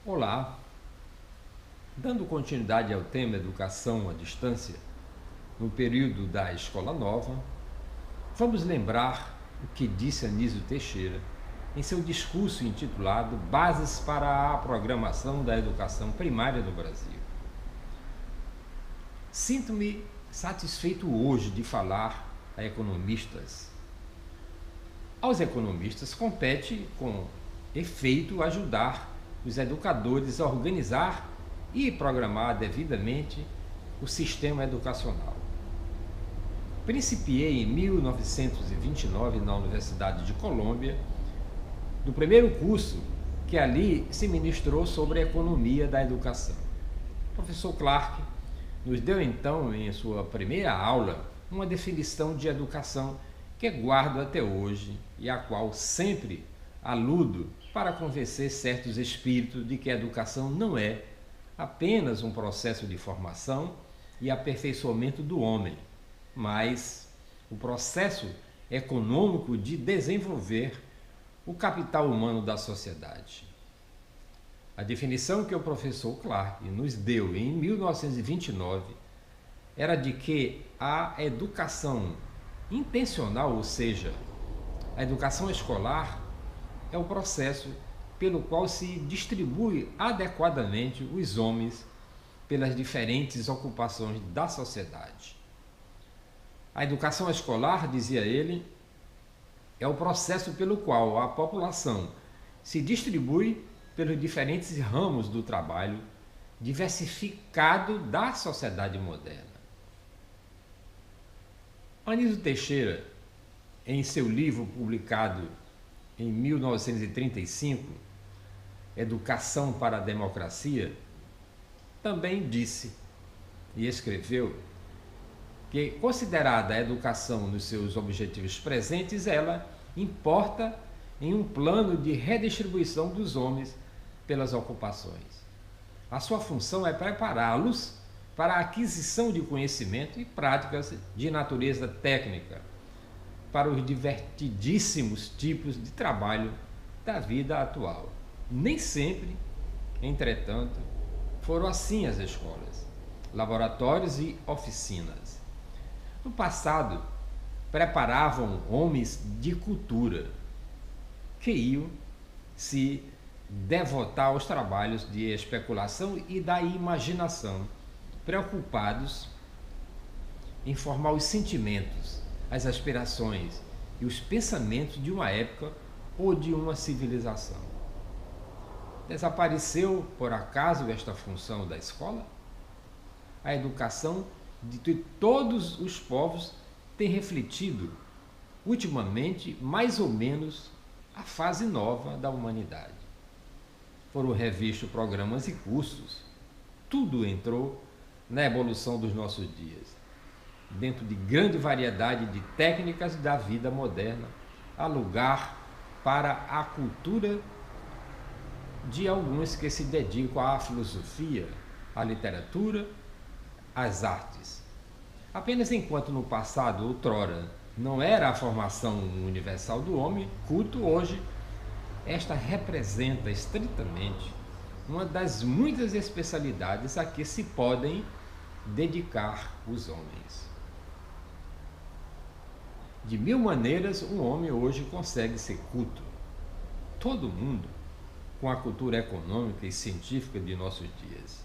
Olá, dando continuidade ao tema Educação à Distância, no período da Escola Nova, vamos lembrar o que disse Anísio Teixeira em seu discurso intitulado Bases para a Programação da Educação Primária no Brasil. Sinto-me satisfeito hoje de falar a economistas. Aos economistas compete, com efeito, ajudar os educadores a organizar e programar devidamente o sistema educacional. Principiei em 1929 na Universidade de Colômbia, no primeiro curso que ali se ministrou sobre a economia da educação. O professor Clark nos deu então, em sua primeira aula, uma definição de educação que guardo até hoje e a qual sempre aludo para convencer certos espíritos de que a educação não é apenas um processo de formação e aperfeiçoamento do homem, mas o processo econômico de desenvolver o capital humano da sociedade. A definição que o professor Clark nos deu em 1929 era de que a educação intencional, ou seja, a educação escolar, é o processo pelo qual se distribui adequadamente os homens pelas diferentes ocupações da sociedade. A educação escolar, dizia ele, é o processo pelo qual a população se distribui pelos diferentes ramos do trabalho diversificado da sociedade moderna. Anísio Teixeira, em seu livro publicado em 1935, Educação para a Democracia, também disse e escreveu que, considerada a educação nos seus objetivos presentes, ela importa em um plano de redistribuição dos homens pelas ocupações. A sua função é prepará-los para a aquisição de conhecimento e práticas de natureza técnica, para os divertidíssimos tipos de trabalho da vida atual. Nem sempre, entretanto, foram assim as escolas, laboratórios e oficinas. No passado, preparavam homens de cultura, que iam se devotar aos trabalhos de especulação e da imaginação, preocupados em formar os sentimentos, as aspirações e os pensamentos de uma época ou de uma civilização. Desapareceu, por acaso, esta função da escola? A educação de todos os povos tem refletido, ultimamente, mais ou menos, a fase nova da humanidade. Foram revistos programas e cursos, tudo entrou na evolução dos nossos dias, dentro de grande variedade de técnicas da vida moderna, há lugar para a cultura de alguns que se dedicam à filosofia, à literatura, às artes. Apenas enquanto no passado, outrora, não era a formação universal do homem culto, hoje esta representa estritamente uma das muitas especialidades a que se podem dedicar os homens. De mil maneiras, um homem hoje consegue ser culto. Todo mundo, com a cultura econômica e científica de nossos dias.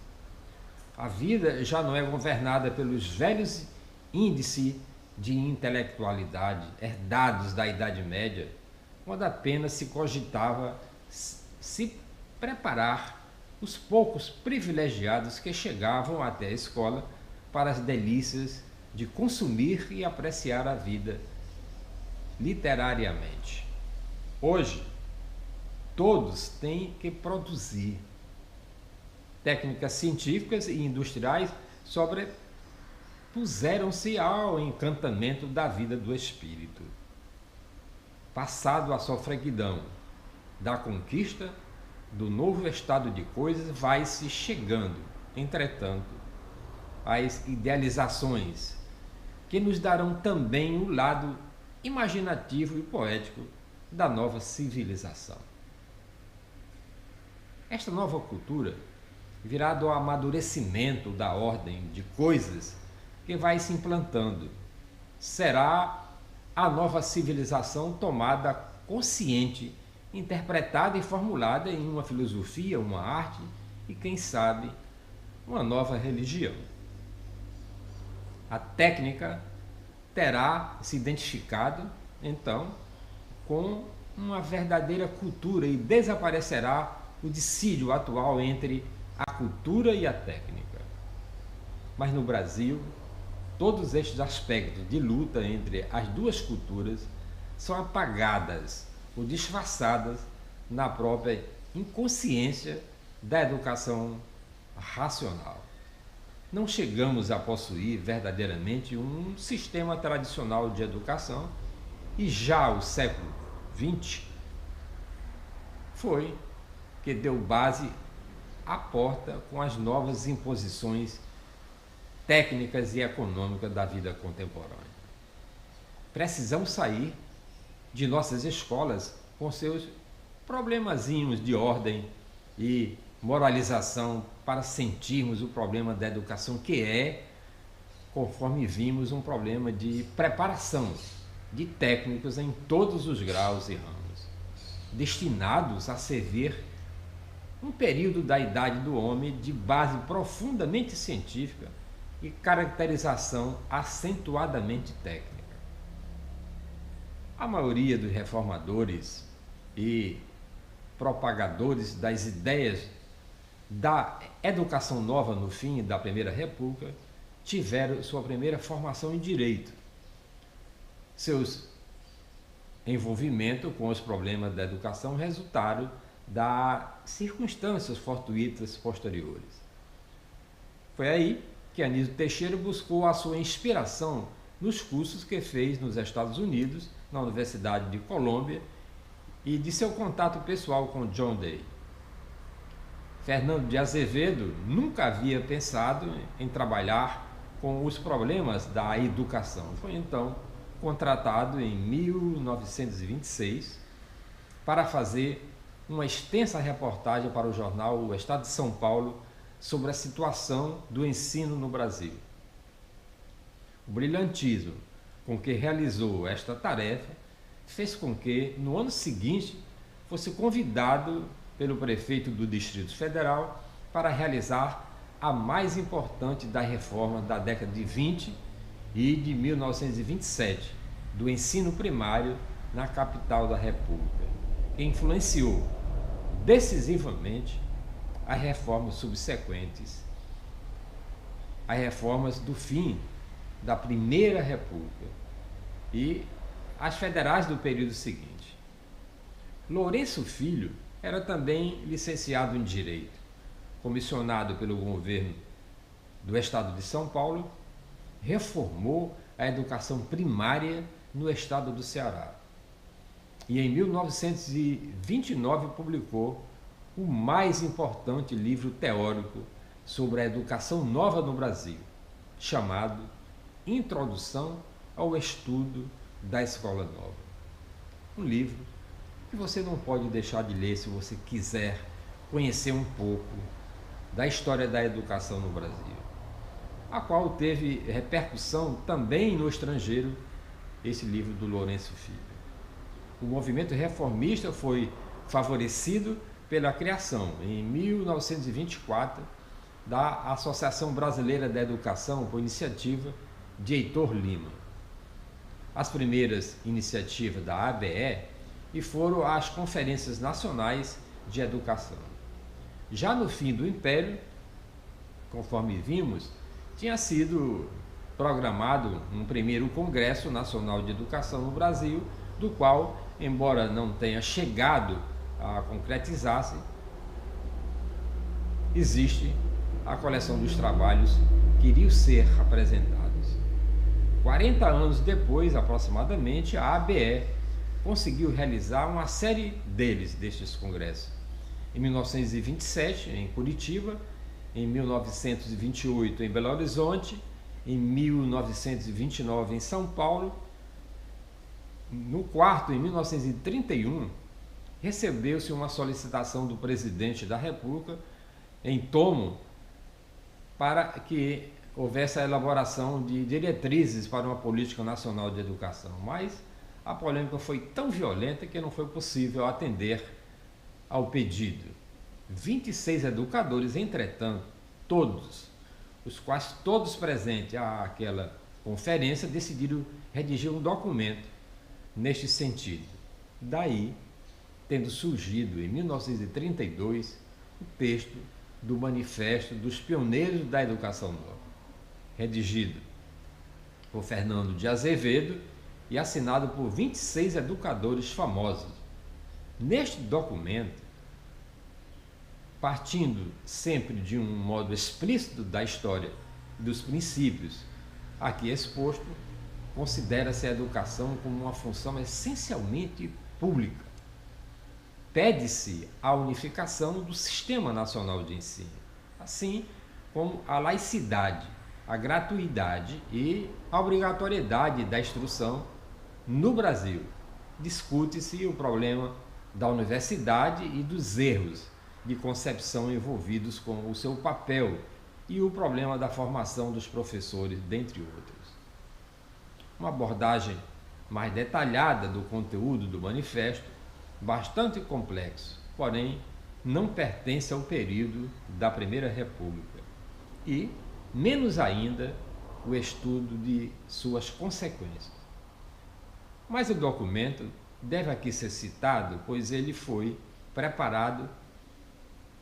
A vida já não é governada pelos velhos índices de intelectualidade herdados da Idade Média, quando apenas se cogitava se preparar os poucos privilegiados que chegavam até a escola para as delícias de consumir e apreciar a vida literariamente. Hoje, todos têm que produzir. Técnicas científicas e industriais sobrepuseram-se ao encantamento da vida do espírito. Passado a sofreguidão da conquista do novo estado de coisas, vai-se chegando, entretanto, às idealizações que nos darão também o lado imaginativo e poético da nova civilização. Esta nova cultura virá do amadurecimento da ordem de coisas que vai se implantando. Será a nova civilização tomada consciente, interpretada e formulada em uma filosofia, uma arte e, quem sabe, uma nova religião. A técnica terá se identificado, então, com uma verdadeira cultura e desaparecerá o dissídio atual entre a cultura e a técnica. Mas no Brasil, todos estes aspectos de luta entre as duas culturas são apagadas ou disfarçadas na própria inconsciência da educação racional. Não chegamos a possuir verdadeiramente um sistema tradicional de educação e já o século XX foi que deu base à porta com as novas imposições técnicas e econômicas da vida contemporânea. Precisamos sair de nossas escolas com seus problemazinhos de ordem e moralização para sentirmos o problema da educação, que é, conforme vimos, um problema de preparação de técnicos em todos os graus e ramos, destinados a servir um período da idade do homem de base profundamente científica e caracterização acentuadamente técnica. A maioria dos reformadores e propagadores das ideias da educação nova no fim da Primeira República tiveram sua primeira formação em direito. Seus envolvimentos com os problemas da educação resultaram das circunstâncias fortuitas posteriores. Foi aí que Anísio Teixeira buscou a sua inspiração nos cursos que fez nos Estados Unidos, na Universidade de Colômbia, e de seu contato pessoal com John Day. Fernando de Azevedo nunca havia pensado em trabalhar com os problemas da educação. Foi então contratado em 1926 para fazer uma extensa reportagem para o jornal O Estado de São Paulo sobre a situação do ensino no Brasil. O brilhantismo com que realizou esta tarefa fez com que, no ano seguinte, fosse convidado pelo prefeito do Distrito Federal para realizar a mais importante da reforma da década de 20 e de 1927 do ensino primário na capital da República, que influenciou decisivamente as reformas subsequentes, as reformas do fim da Primeira República e as federais do período seguinte. Lourenço Filho era também licenciado em Direito, comissionado pelo governo do Estado de São Paulo, reformou a educação primária no estado do Ceará e em 1929 publicou o mais importante livro teórico sobre a educação nova no Brasil, chamado Introdução ao Estudo da Escola Nova. Um livro que você não pode deixar de ler se você quiser conhecer um pouco da história da educação no Brasil, a qual teve repercussão também no estrangeiro, esse livro do Lourenço Filho. O movimento reformista foi favorecido pela criação, em 1924, da Associação Brasileira da Educação, por iniciativa de Heitor Lima. As primeiras iniciativas da ABE e foram as Conferências Nacionais de Educação. Já no fim do Império, conforme vimos, tinha sido programado um primeiro Congresso Nacional de Educação no Brasil, do qual, embora não tenha chegado a concretizar-se, existe a coleção dos trabalhos que iriam ser apresentados. 40 anos depois, aproximadamente, a ABE conseguiu realizar uma série destes congressos. Em 1927, em Curitiba, em 1928, em Belo Horizonte, em 1929, em São Paulo, no quarto, em 1931, recebeu-se uma solicitação do presidente da República em tomo para que houvesse a elaboração de diretrizes para uma política nacional de educação, mas a polêmica foi tão violenta que não foi possível atender ao pedido. 26 educadores, entretanto, todos, os quais todos presentes àquela conferência, decidiram redigir um documento neste sentido. Daí, tendo surgido em 1932 o texto do Manifesto dos Pioneiros da Educação Nova, redigido por Fernando de Azevedo e assinado por 26 educadores famosos. Neste documento, partindo sempre de um modo explícito da história dos princípios aqui exposto, considera-se a educação como uma função essencialmente pública. Pede-se a unificação do Sistema Nacional de Ensino, assim como a laicidade, a gratuidade e a obrigatoriedade da instrução no Brasil. Discute-se o problema da universidade e dos erros de concepção envolvidos com o seu papel e o problema da formação dos professores, dentre outros. Uma abordagem mais detalhada do conteúdo do manifesto, bastante complexo, porém não pertence ao período da Primeira República e, menos ainda, o estudo de suas consequências. Mas o documento deve aqui ser citado, pois ele foi preparado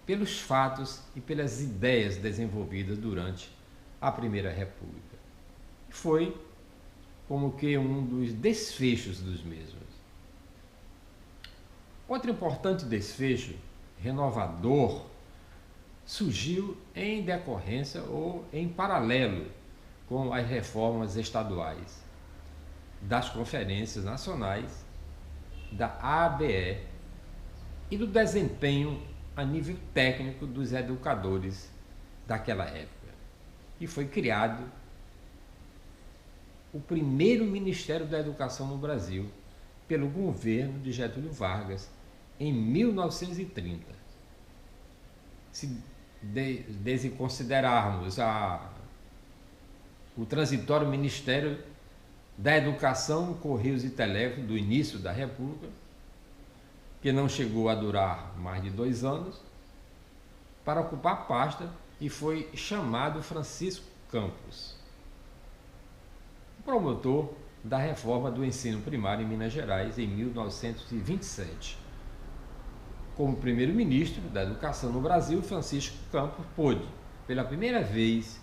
pelos fatos e pelas ideias desenvolvidas durante a Primeira República. Foi como que um dos desfechos dos mesmos. Outro importante desfecho, renovador, surgiu em decorrência ou em paralelo com as reformas estaduais, das conferências nacionais, da ABE e do desempenho a nível técnico dos educadores daquela época. E foi criado o primeiro Ministério da Educação no Brasil, pelo governo de Getúlio Vargas, em 1930. Se desconsiderarmos o transitório Ministério da Educação, Correios e Telégrafo do início da República, que não chegou a durar mais de 2 anos, para ocupar a pasta, e foi chamado Francisco Campos, promotor da reforma do ensino primário em Minas Gerais em 1927. Como primeiro-ministro da Educação no Brasil, Francisco Campos pôde, pela primeira vez,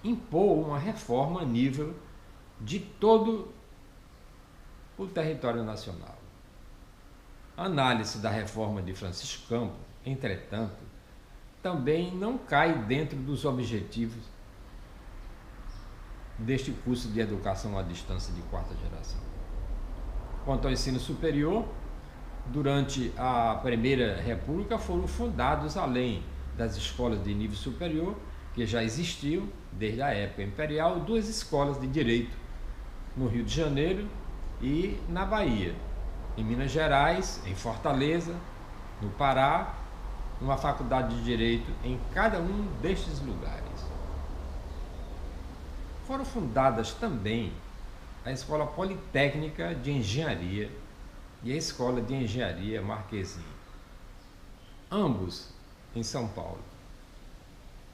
impor uma reforma a nível de todo o território nacional. A análise da reforma de Francisco Campos, entretanto, também não cai dentro dos objetivos deste curso de educação à distância de 4ª geração. Quanto ao ensino superior, durante a Primeira República foram fundados, além das escolas de nível superior, que já existiam desde a época imperial, 2 escolas de direito no Rio de Janeiro e na Bahia. Em Minas Gerais, em Fortaleza, no Pará, uma faculdade de direito em cada um destes lugares. Foram fundadas também a Escola Politécnica de Engenharia e a Escola de Engenharia Marquesim, ambos em São Paulo.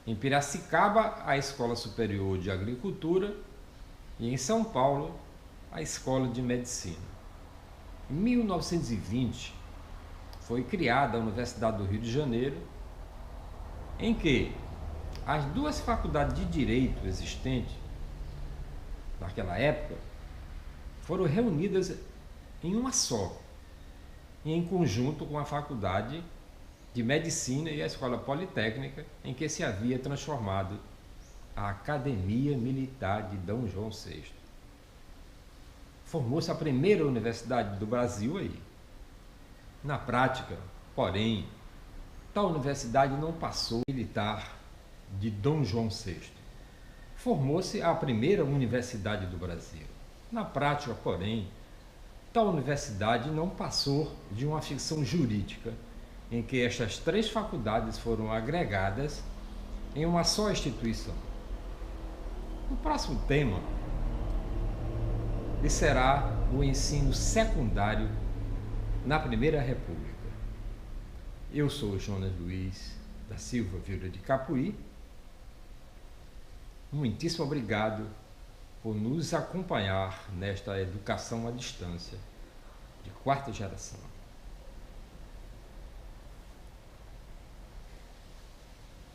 Em Piracicaba, a Escola Superior de Agricultura e em São Paulo, a Escola de Medicina. Em 1920, foi criada a Universidade do Rio de Janeiro, em que as 2 faculdades de direito existentes naquela época foram reunidas em uma só, e em conjunto com a Faculdade de Medicina e a Escola Politécnica, em que se havia transformado a Academia Militar de D. João VI. Formou-se a primeira universidade do Brasil aí. Na prática, porém, tal universidade não passou a militar de D. João VI. Formou-se a primeira universidade do Brasil. Na prática, porém, Tal universidade não passou de uma ficção jurídica em que estas 3 faculdades foram agregadas em uma só instituição. O próximo tema será o ensino secundário na Primeira República. Eu sou Jonas Luiz da Silva Vieira de Capuí. Muitíssimo obrigado por nos acompanhar nesta educação à distância de 4ª geração.